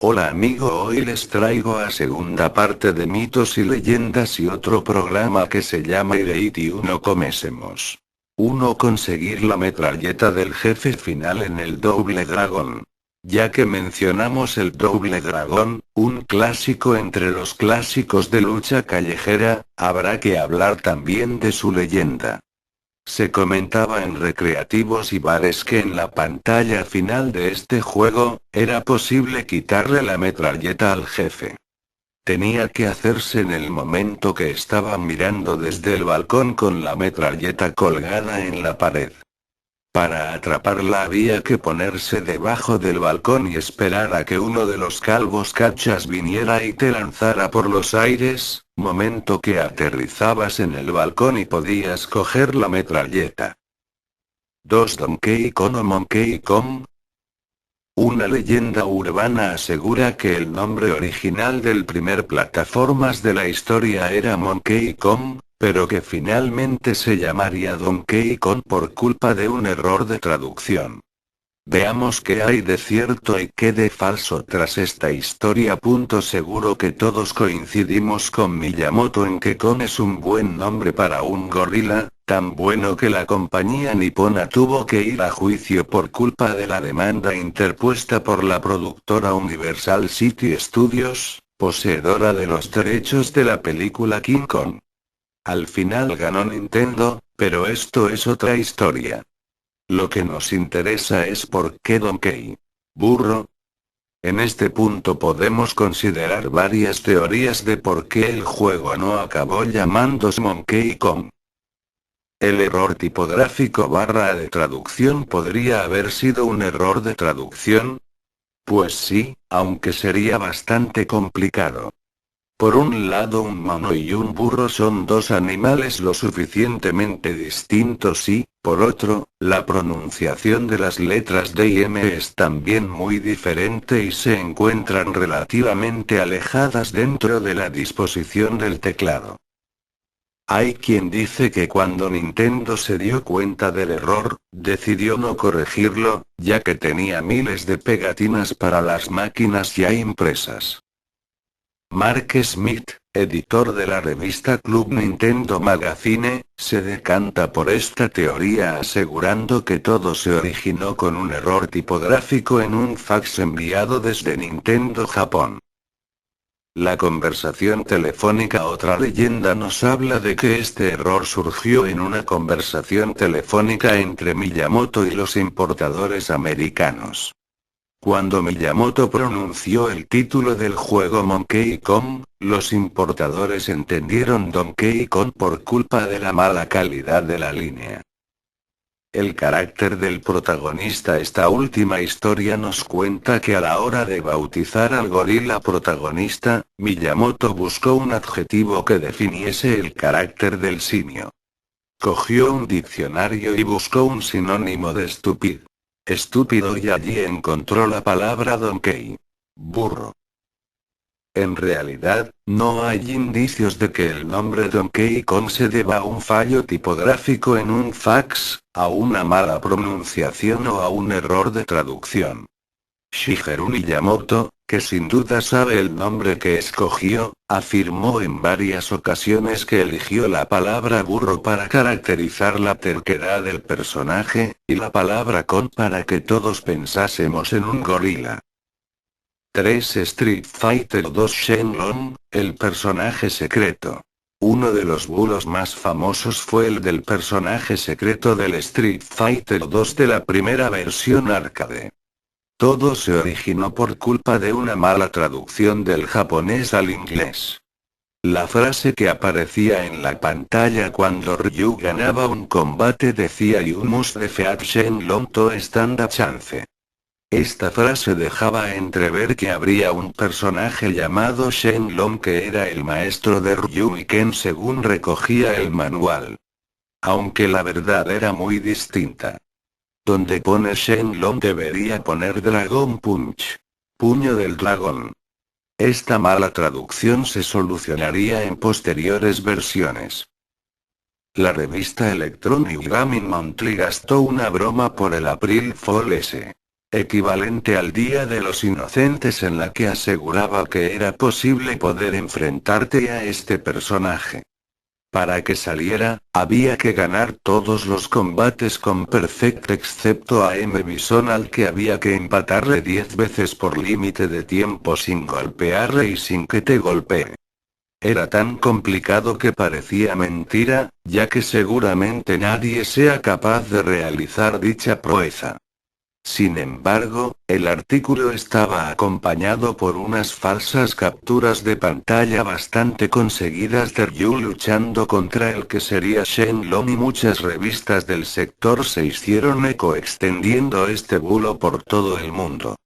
Hola amigo, hoy les traigo a segunda parte de mitos y leyendas y otro programa que se llama Ireit 1 Comésemos. 1 Conseguir la metralleta del jefe final en el Double Dragon. Ya que mencionamos el Double Dragon, un clásico entre los clásicos de lucha callejera, habrá que hablar también de su leyenda. Se comentaba en recreativos y bares que en la pantalla final de este juego, era posible quitarle la metralleta al jefe. Tenía que hacerse en el momento que estaba mirando desde el balcón con la metralleta colgada en la pared. Para atraparla había que ponerse debajo del balcón y esperar a que uno de los calvos cachas viniera y te lanzara por los aires, momento que aterrizabas en el balcón y podías coger la metralleta. 2 Donkey Kong o Monkey Kong. Una leyenda urbana asegura que el nombre original del primer plataformas de la historia era Monkey Kong, pero que finalmente se llamaría Donkey Kong por culpa de un error de traducción. Veamos qué hay de cierto y qué de falso tras esta historia. Seguro que todos coincidimos con Miyamoto en que Kong es un buen nombre para un gorila, tan bueno que la compañía nipona tuvo que ir a juicio por culpa de la demanda interpuesta por la productora Universal City Studios, poseedora de los derechos de la película King Kong. Al final ganó Nintendo, pero esto es otra historia. Lo que nos interesa es por qué Donkey. Burro. En este punto podemos considerar varias teorías de por qué el juego no acabó llamándose Monkey Kong. El error tipográfico / de traducción podría haber sido un error de traducción. Pues sí, aunque sería bastante complicado. Por un lado, un mono y un burro son dos animales lo suficientemente distintos y, por otro, la pronunciación de las letras D y M es también muy diferente y se encuentran relativamente alejadas dentro de la disposición del teclado. Hay quien dice que cuando Nintendo se dio cuenta del error, decidió no corregirlo, ya que tenía miles de pegatinas para las máquinas ya impresas. Mark Smith, editor de la revista Club Nintendo Magazine, se decanta por esta teoría asegurando que todo se originó con un error tipográfico en un fax enviado desde Nintendo Japón. La conversación telefónica. Otra leyenda nos habla de que este error surgió en una conversación telefónica entre Miyamoto y los importadores americanos. Cuando Miyamoto pronunció el título del juego Monkey Kong, los importadores entendieron Donkey Kong por culpa de la mala calidad de la línea. El carácter del protagonista. Esta última historia nos cuenta que a la hora de bautizar al gorila protagonista, Miyamoto buscó un adjetivo que definiese el carácter del simio. Cogió un diccionario y buscó un sinónimo de estúpido y allí encontró la palabra donkey. Burro. En realidad, no hay indicios de que el nombre Donkey Kong se deba a un fallo tipográfico en un fax, a una mala pronunciación o a un error de traducción. Shigeru Miyamoto, que sin duda sabe el nombre que escogió, afirmó en varias ocasiones que eligió la palabra burro para caracterizar la terquedad del personaje, y la palabra Kong para que todos pensásemos en un gorila. 3 Street Fighter 2 Shenlong, el personaje secreto. Uno de los bulos más famosos fue el del personaje secreto del Street Fighter 2 de la primera versión arcade. Todo se originó por culpa de una mala traducción del japonés al inglés. La frase que aparecía en la pantalla cuando Ryu ganaba un combate decía "You must defeat Shenlong to stand a chance". Esta frase dejaba entrever que habría un personaje llamado Shenlong que era el maestro de Ryu y Ken según recogía el manual. Aunque la verdad era muy distinta. Donde pone Shenlong debería poner Dragon Punch. Puño del dragón. Esta mala traducción se solucionaría en posteriores versiones. La revista Electronic Gaming Monthly gastó una broma por el April Fool S. equivalente al Día de los Inocentes, en la que aseguraba que era posible poder enfrentarte a este personaje. Para que saliera, había que ganar todos los combates con Perfect excepto a M. Bison, al que había que empatarle 10 veces por límite de tiempo sin golpearle y sin que te golpee. Era tan complicado que parecía mentira, ya que seguramente nadie sea capaz de realizar dicha proeza. Sin embargo, el artículo estaba acompañado por unas falsas capturas de pantalla bastante conseguidas de Ryu luchando contra el que sería Shenlong, y muchas revistas del sector se hicieron eco extendiendo este bulo por todo el mundo.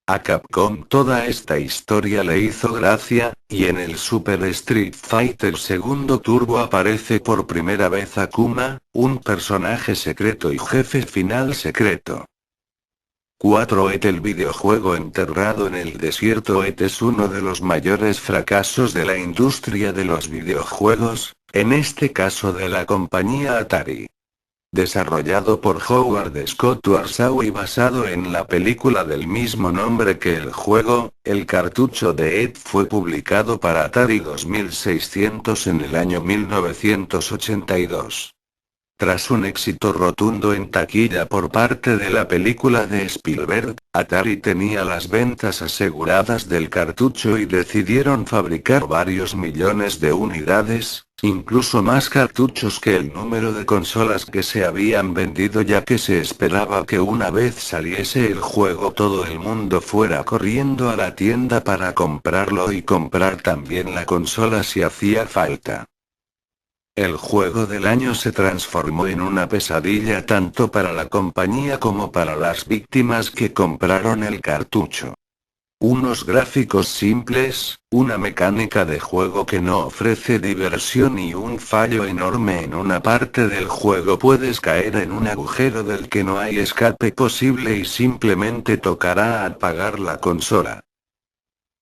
A Capcom toda esta historia le hizo gracia, y en el Super Street Fighter II Turbo aparece por primera vez Akuma, un personaje secreto y jefe final secreto. 4. ET. El videojuego enterrado en el desierto. ET es uno de los mayores fracasos de la industria de los videojuegos, en este caso de la compañía Atari. Desarrollado por Howard Scott Warsaw y basado en la película del mismo nombre que el juego, el cartucho de ET fue publicado para Atari 2600 en el año 1982. Tras un éxito rotundo en taquilla por parte de la película de Spielberg, Atari tenía las ventas aseguradas del cartucho y decidieron fabricar varios millones de unidades, incluso más cartuchos que el número de consolas que se habían vendido, ya que se esperaba que una vez saliese el juego todo el mundo fuera corriendo a la tienda para comprarlo y comprar también la consola si hacía falta. El juego del año se transformó en una pesadilla tanto para la compañía como para las víctimas que compraron el cartucho. Unos gráficos simples, una mecánica de juego que no ofrece diversión y un fallo enorme en una parte del juego. Puedes caer en un agujero del que no hay escape posible y simplemente tocará apagar la consola.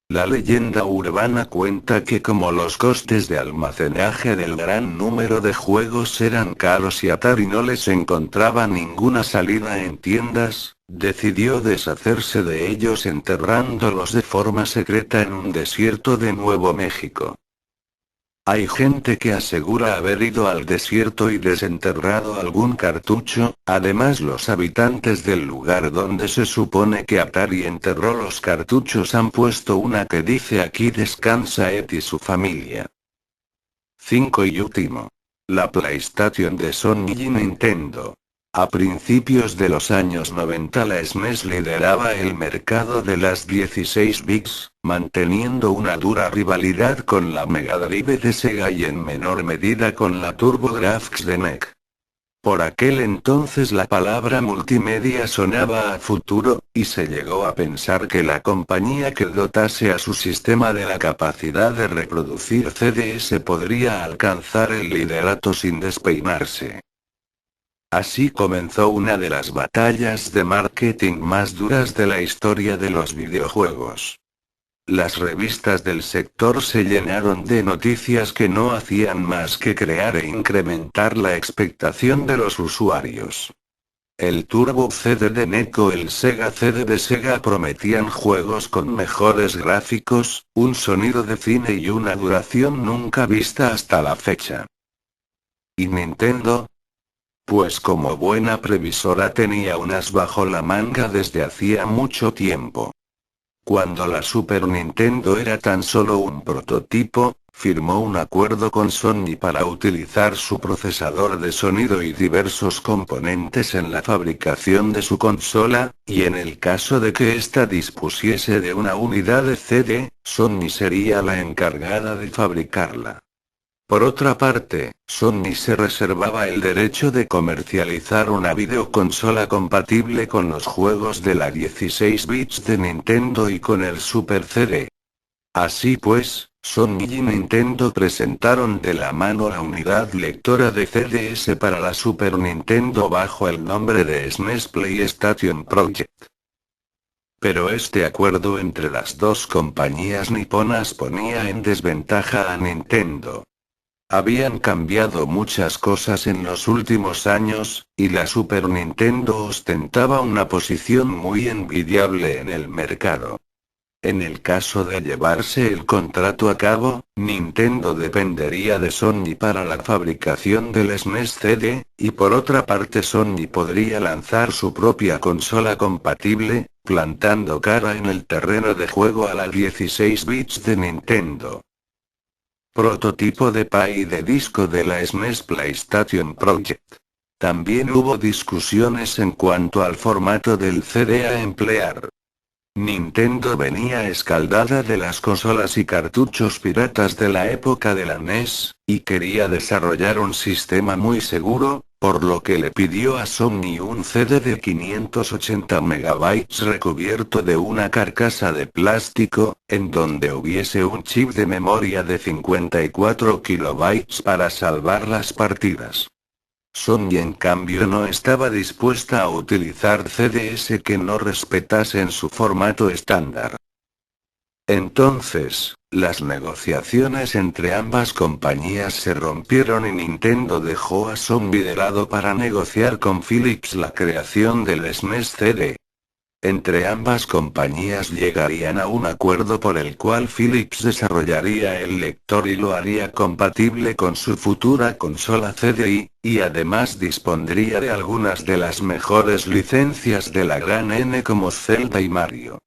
La leyenda urbana cuenta que como los costes de almacenaje del gran número de juegos eran caros y Atari no les encontraba ninguna salida en tiendas, decidió deshacerse de ellos enterrándolos de forma secreta en un desierto de Nuevo México. Hay gente que asegura haber ido al desierto y desenterrado algún cartucho. Además, los habitantes del lugar donde se supone que Atari enterró los cartuchos han puesto una que dice: "Aquí descansa Ed y su familia". 5. Y último. La PlayStation de Sony y Nintendo. A principios de los años 90 la SNES lideraba el mercado de las 16 bits, manteniendo una dura rivalidad con la Mega Drive de Sega y en menor medida con la TurboGrafx de NEC. Por aquel entonces la palabra multimedia sonaba a futuro, y se llegó a pensar que la compañía que dotase a su sistema de la capacidad de reproducir CDs podría alcanzar el liderato sin despeinarse. Así comenzó una de las batallas de marketing más duras de la historia de los videojuegos. Las revistas del sector se llenaron de noticias que no hacían más que crear e incrementar la expectación de los usuarios. El Turbo CD de NEC o el Sega CD de Sega prometían juegos con mejores gráficos, un sonido de cine y una duración nunca vista hasta la fecha. ¿Y Nintendo? Pues como buena previsora tenía unas bajo la manga desde hacía mucho tiempo. Cuando la Super Nintendo era tan solo un prototipo, firmó un acuerdo con Sony para utilizar su procesador de sonido y diversos componentes en la fabricación de su consola, y en el caso de que ésta dispusiese de una unidad de CD, Sony sería la encargada de fabricarla. Por otra parte, Sony se reservaba el derecho de comercializar una videoconsola compatible con los juegos de la 16 bits de Nintendo y con el Super CD. Así pues, Sony y Nintendo presentaron de la mano la unidad lectora de CDs para la Super Nintendo bajo el nombre de SNES PlayStation Project. Pero este acuerdo entre las dos compañías niponas ponía en desventaja a Nintendo. Habían cambiado muchas cosas en los últimos años, y la Super Nintendo ostentaba una posición muy envidiable en el mercado. En el caso de llevarse el contrato a cabo, Nintendo dependería de Sony para la fabricación del SNES CD, y por otra parte Sony podría lanzar su propia consola compatible, plantando cara en el terreno de juego a la 16 bits de Nintendo. Prototipo de PA y de disco de la SNES PlayStation Project. También hubo discusiones en cuanto al formato del CD a emplear. Nintendo venía escaldada de las consolas y cartuchos piratas de la época de la NES, y quería desarrollar un sistema muy seguro, por lo que le pidió a Sony un CD de 580 MB recubierto de una carcasa de plástico, en donde hubiese un chip de memoria de 54 KB para salvar las partidas. Sony en cambio no estaba dispuesta a utilizar CDs que no respetasen su formato estándar. Entonces, las negociaciones entre ambas compañías se rompieron y Nintendo dejó a Sony de lado para negociar con Philips la creación del SNES CD. Entre ambas compañías llegarían a un acuerdo por el cual Philips desarrollaría el lector y lo haría compatible con su futura consola CDI, y además dispondría de algunas de las mejores licencias de la gran N como Zelda y Mario.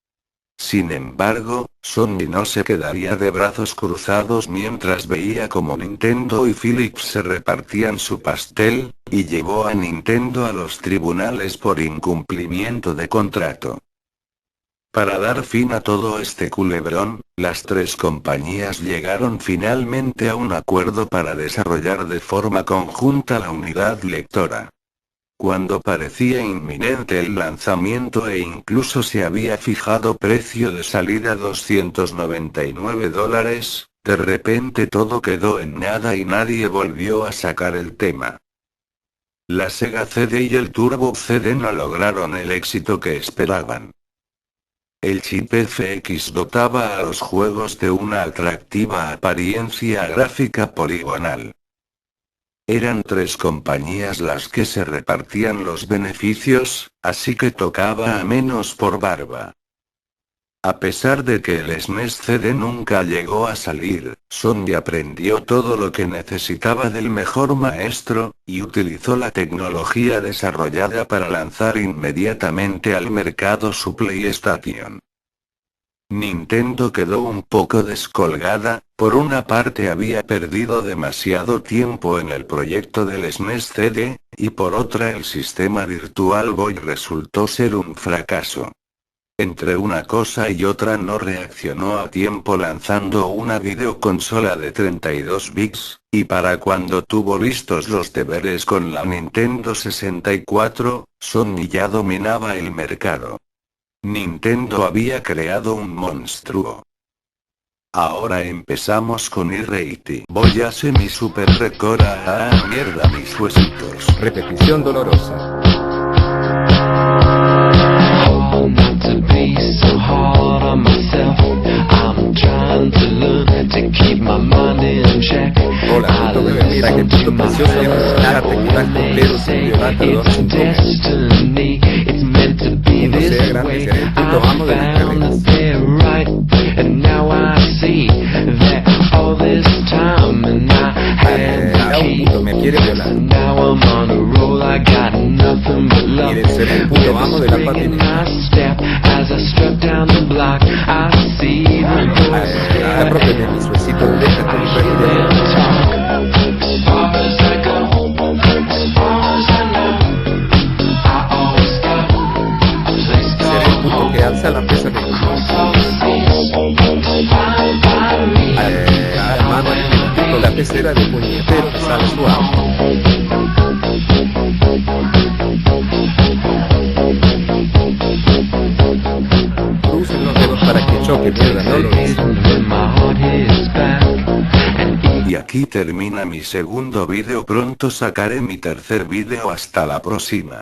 Sin embargo, Sony no se quedaría de brazos cruzados mientras veía como Nintendo y Philips se repartían su pastel, y llevó a Nintendo a los tribunales por incumplimiento de contrato. Para dar fin a todo este culebrón, las tres compañías llegaron finalmente a un acuerdo para desarrollar de forma conjunta la unidad lectora. Cuando parecía inminente el lanzamiento e incluso se había fijado precio de salida $299, de repente todo quedó en nada y nadie volvió a sacar el tema. La Sega CD y el Turbo CD no lograron el éxito que esperaban. El chip FX dotaba a los juegos de una atractiva apariencia gráfica poligonal. Eran tres compañías las que se repartían los beneficios, así que tocaba a menos por barba. A pesar de que el SNES CD nunca llegó a salir, Sony aprendió todo lo que necesitaba del mejor maestro, y utilizó la tecnología desarrollada para lanzar inmediatamente al mercado su PlayStation. Nintendo quedó un poco descolgada, por una parte había perdido demasiado tiempo en el proyecto del SNES CD, y por otra el sistema Virtual Boy resultó ser un fracaso. Entre una cosa y otra no reaccionó a tiempo lanzando una videoconsola de 32 bits, y para cuando tuvo listos los deberes con la Nintendo 64, Sony ya dominaba el mercado. Nintendo había creado un monstruo. Ahora empezamos con E-Rating. Voy a hacer mi super recora a mierda mis huesitos. Repetición dolorosa. Hola, punto bebé, mira qué punto precioso. Déjate quitar completo sin violar, perdón, sin drogas. Uno sea grande, seré el puto amo de las carreras. Ya un puto me quiere violar. Quiere ser el puto amo de la patineta. Apropiate mis huesitos, déjate un perro. Seré el puto que alza la pesa de hermano, el puto la pecera de puñetero que sale suave. Crucen los dedos para que choque, mierda, no lo hice. Y aquí termina mi segundo vídeo, pronto sacaré mi tercer vídeo, hasta la próxima.